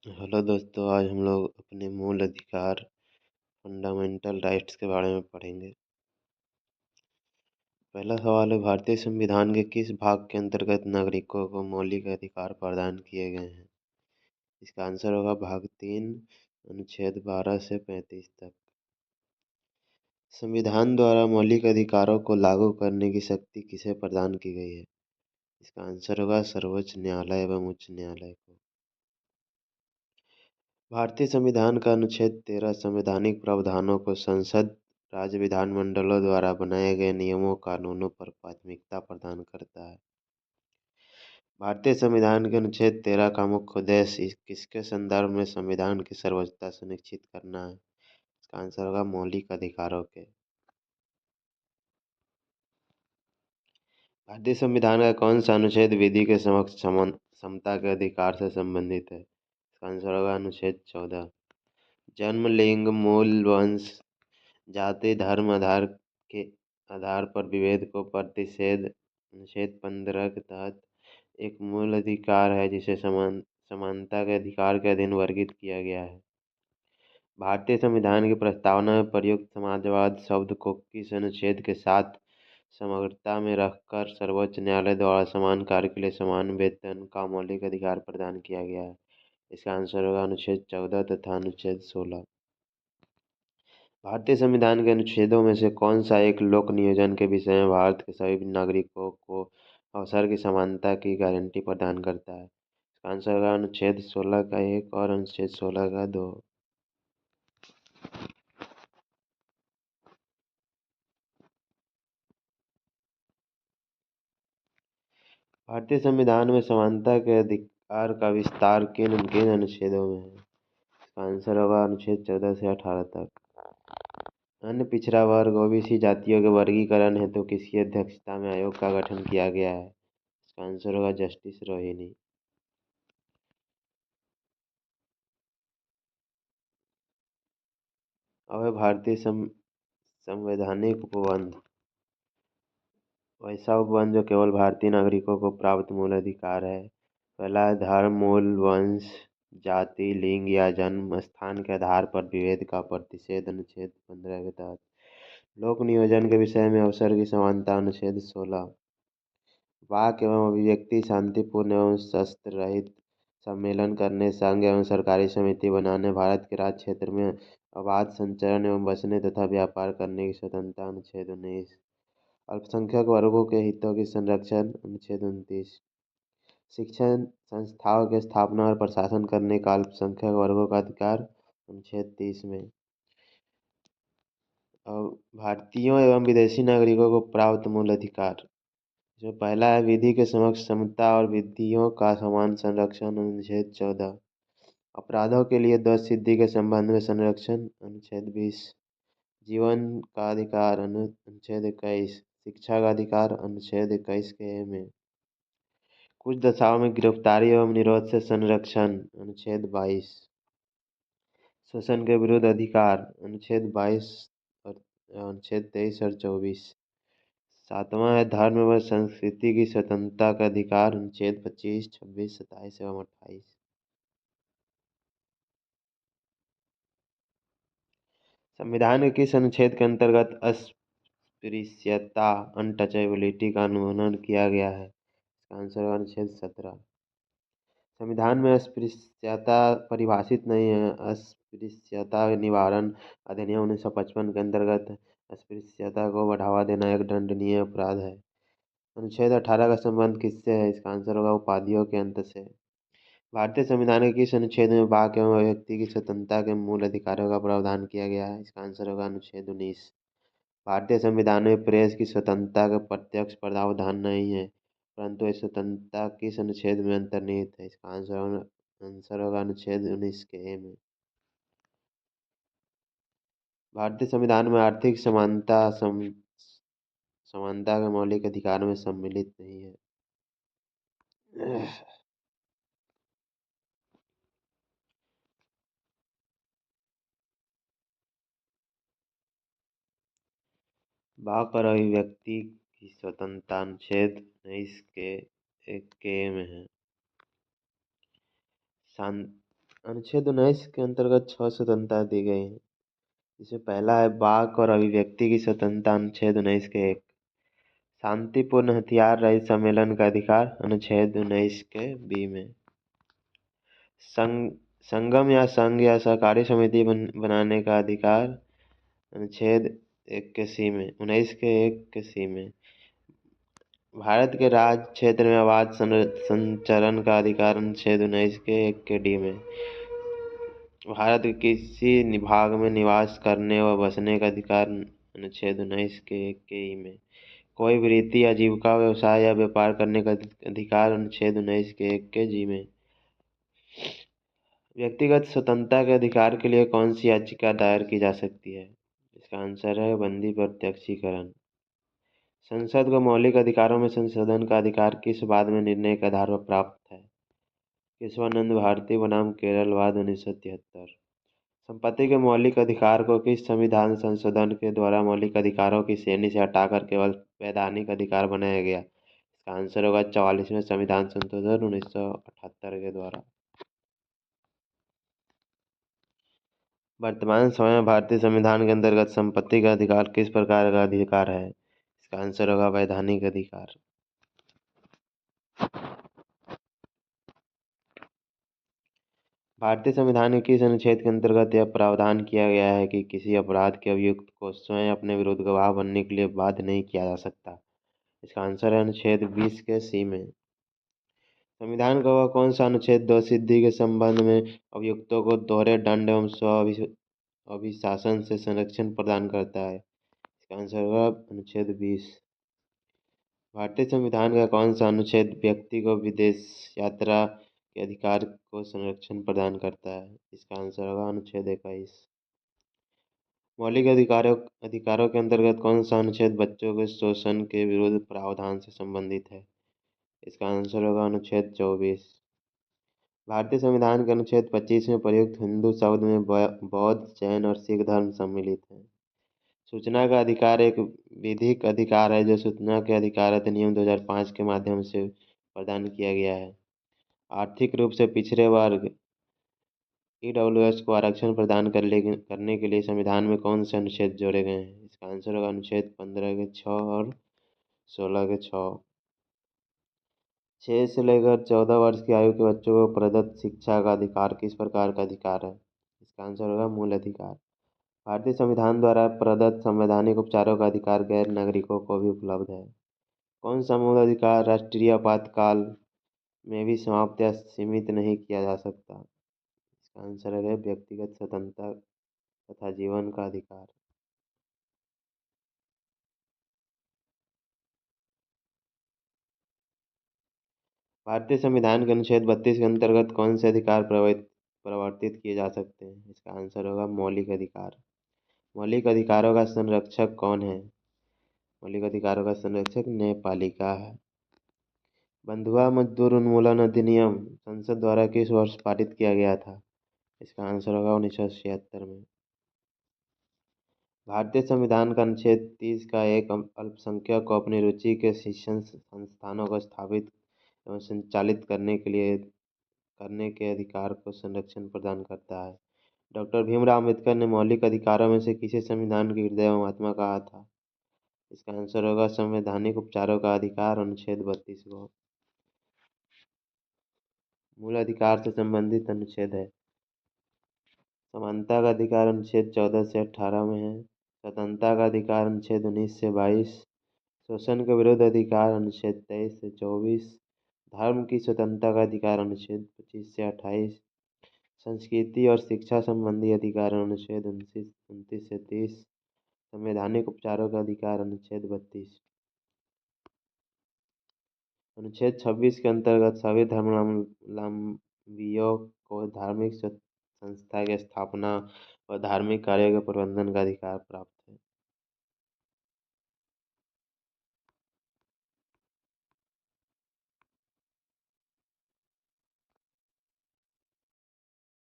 Hello दोस्तों, आज हम लोग अपने मूल अधिकार फंडामेंटल राइट्स के बारे में पढ़ेंगे। पहला सवाल है, भारतीय संविधान के किस भाग के अंतर्गत नागरिकों को मौलिक अधिकार प्रदान किए गए हैं? इसका आंसर होगा भाग 3, अनुच्छेद 12 से 35 तक। संविधान द्वारा मौलिक अधिकारों को लागू करने की शक्ति किसे प्रदान की गई है? इसका आंसर होगा सर्वोच्च न्यायालय एवं उच्च न्यायालय को। भारतीय संविधान का अनुच्छेद 13 संवैधानिक प्रावधानों को संसद, राज्य विधानमंडलों द्वारा बनाए गए नियमों कानूनों पर प्राथमिकता प्रदान करता है। भारतीय संविधान के अनुच्छेद 13 का मुख्य उद्देश्य किसके संदर्भ में संविधान की सर्वोच्चता सुनिश्चित करना है? इसका आंसर होगा मौलिक अधिकारों के। भारतीय संविधान का कौन सा अनुच्छेद विधि के समक्ष समता के अधिकार से संबंधित है? इसका आंसर होगा अनुच्छेद 14। जन्म, लिंग, मूल, वंश, जाति, धर्म के आधार पर विभेद को प्रतिषेध अनुच्छेद 15 के तहत एक मूल अधिकार है जिसे समानता के अधिकार के अधीन वर्गीकृत किया गया है। भारतीय संविधान की प्रस्तावना में प्रयुक्त समाजवाद शब्द को किस अनुच्छेद के साथ समग्रता में रखकर सर्वोच्च न्यायालय द्वारा समान कार्य के लिए समान वेतन का मौलिक अधिकार प्रदान किया गया है? इसका आंसर होगा अनुच्छेद 14 तथा अनुच्छेद 16। भारतीय संविधान के अनुच्छेदों में से कौन सा एक लोक नियोजन के विषय में भारत के सभी नागरिकों को अवसर की समानता की गारंटी प्रदान करता है? इसका आंसर होगा अनुच्छेद 16 का 1 और अनुच्छेद 16 का 2। भारतीय संविधान में समानता के अधिकार का विस्तार किन किन अनुच्छेदों में है? इसका आंसर होगा अनुच्छेद 14 से 18 तक। अन्य पिछड़ा वर्ग ओबीसी जातियों के वर्गीकरण हेतु किसकी अध्यक्षता में आयोग का गठन किया गया है? इसका आंसर होगा जस्टिस रोहिणी। अब है भारतीय संवैधानिक उपबंध। वैसा उपबंध जो केवल भारतीय नागरिकों को प्राप्त मूल अधिकार है। पहला है धर्म, मूल, वंश, जाति, लिंग या जन्म स्थान के आधार पर विभेद का प्रतिषेध अनुच्छेद 15 के तहत। लोक नियोजन के विषय में अवसर की समानता अनुच्छेद 16। वाक एवं अभिव्यक्ति शांतिपूर्ण एवं शस्त्र रहित सम्मेलन करने, संघ एवं सरकारी समिति बनाने, भारत के राज्य क्षेत्र में अबाध संचरण एवं बसने तथा व्यापार करने की स्वतंत्रता अनुच्छेद 19। अल्पसंख्यक वर्गों के हितों की संरक्षण अनुच्छेद 29। शिक्षण संस्थाओं की स्थापना और प्रशासन करने का अल्पसंख्यक वर्गों का अधिकार अनुच्छेद 30 में। और भारतीयों एवं विदेशी नागरिकों को प्राप्त मूल अधिकार, जो पहला है विधि के समक्ष समता और विधियों का समान संरक्षण अनुच्छेद 14। अपराधों के लिए दोष सिद्धि के संबंध में संरक्षण अनुच्छेद 20। जीवन का अधिकार अनुच्छेद 21। शिक्षा का अधिकार अनुच्छेद 21 के में। कुछ दशाओं में गिरफ्तारी एवं निरोध से संरक्षण अनुच्छेद 22। शोषण के विरुद्ध अधिकार अनुच्छेद 22 और अनुच्छेद 23 और 24। सातवां है धर्म व संस्कृति की स्वतंत्रता का अधिकार अनुच्छेद 25, 26, 27 एवं 28। संविधान के किस अनुच्छेद के अंतर्गत अस्पृश्यता अनटचेबिलिटी का उल्लंघन किया गया है? इसका आंसर है अनुच्छेद 17। संविधान में अस्पृश्यता परिभाषित नहीं है। अस्पृश्यता निवारण अधिनियम 1955 के अंतर्गत अस्पृश्यता को बढ़ावा देना एक दंडनीय अपराध है। अनुच्छेद 18 का संबंध किससे है? इसका आंसर होगा उपाधियों के अंत से। भारतीय संविधान के किस अनुच्छेद में वाक एवं व्यक्ति की स्वतंत्रता के मूल अधिकारों का प्रावधान किया गया है? इसका आंसर होगा अनुच्छेद 19। भारतीय संविधान में प्रेस की स्वतंत्रता का प्रत्यक्ष प्रावधान नहीं है, परंतु इस स्वतंत्रता किस अनुच्छेद में अंतर्निहित है? इसका आंसर होगा अनुच्छेद 19 के ए में। भारतीय संविधान में आर्थिक समानता के मौलिक अधिकार में सम्मिलित नहीं है। वाक और अभिव्यक्ति की स्वतंत्रता अनुच्छेद 19 के 1 के में है। अनुच्छेद 19 के अंतर्गत 6 स्वतंत्रता दी गई है। जिसमें पहला है वाक और अभिव्यक्ति की स्वतंत्रता, अनुच्छेद 19 के 1। शांतिपूर्ण हथियार रहित सम्मेलन का अधिकार, अनुच्छेद 19 के बी में। संगम या संघ या सहकारी समिति बनाने का अधिकार, अनुच्छेद 1 के सी में, 19 के 1 के सी में। भारत के राज्य क्षेत्र में आवाज संचरण का अधिकार, अनुच्छेद 19 के 1 के डी में। भारत के किसी भाग में निवास करने व बसने का अधिकार, अनुच्छेद 19 के 1 के ई में। कोई वृत्ति या जीविका, व्यवसाय या व्यापार करने का अधिकार, अनुच्छेद 19 के 1 के जी में। व्यक्तिगत स्वतंत्रता के अधिकार के लिए कौन सी याचिका दायर की जा सकती है? इसका आंसर है बंदी प्रत्यक्षीकरण। संसद को मौलिक अधिकारों में संशोधन का अधिकार किस बाद में निर्णय के आधार पर प्राप्त है? केशवानंद भारती बनाम केरल वाद, 1973। संपत्ति के मौलिक अधिकार को किस संविधान संशोधन के द्वारा मौलिक अधिकारों की श्रेणी से हटाकर केवल वैधानिक अधिकार बनाया गया? इसका आंसर होगा 44वें संविधान संशोधन 1978 के द्वारा। वर्तमान समय में भारतीय संविधान के अंतर्गत संपत्ति का अधिकार किस प्रकार का अधिकार है? इसका आंसर होगा वैधानिक अधिकार। भारतीय संविधान के किस अनुच्छेद के अंतर्गत यह प्रावधान किया गया है कि किसी अपराध के अभियुक्त को स्वयं अपने विरुद्ध गवाह बनने के लिए बाध्य नहीं किया जा सकता? इसका आंसर है अनुच्छेद 20 के सी में। संविधान का वह कौन सा अनुच्छेद दोषसिद्धि के संबंध में अभियुक्तों को दोहरे दंड एवं स्व अभिशासन से संरक्षण प्रदान करता है? इसका आंसर होगा अनुच्छेद 20। भारतीय संविधान का कौन सा अनुच्छेद व्यक्ति को विदेश यात्रा के अधिकार को संरक्षण प्रदान करता है? इसका आंसर होगा अनुच्छेद 21। मौलिक अधिकारों के अंतर्गत कौन सा अनुच्छेद बच्चों के शोषण के विरुद्ध प्रावधान से संबंधित है? इसका आंसर होगा अनुच्छेद 24। भारतीय संविधान के अनुच्छेद 25 में प्रयुक्त हिंदू शब्द में बौद्ध, जैन और सिख धर्म सम्मिलित हैं। सूचना का अधिकार एक विधिक अधिकार है जो सूचना के अधिकार अधिनियम 2005 के माध्यम से प्रदान किया गया है। आर्थिक रूप से पिछड़े वर्ग ईडब्ल्यूएस को आरक्षण प्रदान करने के लिए संविधान में कौन से अनुच्छेद जोड़े गए हैं? इसका आंसर होगा अनुच्छेद 15 के 6 और 16 के 6। 6 से लेकर 14 वर्ष की आयु के बच्चों को प्रदत्त शिक्षा का अधिकार किस प्रकार का अधिकार है? इसका आंसर होगा मूल अधिकार। भारतीय संविधान द्वारा प्रदत्त संवैधानिक उपचारों का अधिकार गैर नागरिकों को भी उपलब्ध है। कौन सा मूल अधिकार राष्ट्रीय आपातकाल में भी समाप्त या सीमित नहीं किया जा सकता? इसका आंसर है व्यक्तिगत स्वतंत्रता तथा जीवन का अधिकार। भारतीय संविधान के अनुच्छेद 32 के अंतर्गत कौन से अधिकार प्रवर्तित किए जा सकते हैं? इसका आंसर होगा मौलिक अधिकार। मौलिक अधिकारों का संरक्षक कौन है? मौलिक अधिकारों का संरक्षक न्यायपालिका है। बंधुआ मजदूर उन्मूलन अधिनियम संसद द्वारा किस वर्ष पारित किया गया था? इसका आंसर होगा 1976 में। भारतीय संविधान का अनुच्छेद 30 का एक अल्पसंख्यक को अपनी रुचि के शिक्षण संस्थानों को स्थापित एवं संचालित करने के अधिकार को संरक्षण प्रदान करता है। डॉक्टर भीमराव अम्बेडकर ने मौलिक अधिकारों में से किसे संविधान के हृदय एवं आत्मा कहा था? इसका आंसर होगा संवैधानिक उपचारों का अधिकार, अनुच्छेद 32 को। मूल अधिकार से संबंधित अनुच्छेद है। समानता का अधिकार अनुच्छेद 14 से 18 में है। स्वतंत्रता का अधिकार अनुच्छेद 19 से 22। शोषण के विरुद्ध अधिकार अनुच्छेद 23 से 24। धर्म की स्वतंत्रता का अधिकार अनुच्छेद 25 से 28। संस्कृति और शिक्षा संबंधी अधिकार अनुच्छेद 29 से 30। संवैधानिक उपचारों का अधिकार अनुच्छेद 32। अनुच्छेद 26 के अंतर्गत सभी धर्मावलंबियों को धार्मिक संस्था की स्थापना और धार्मिक कार्यों के प्रबंधन का अधिकार प्राप्त है।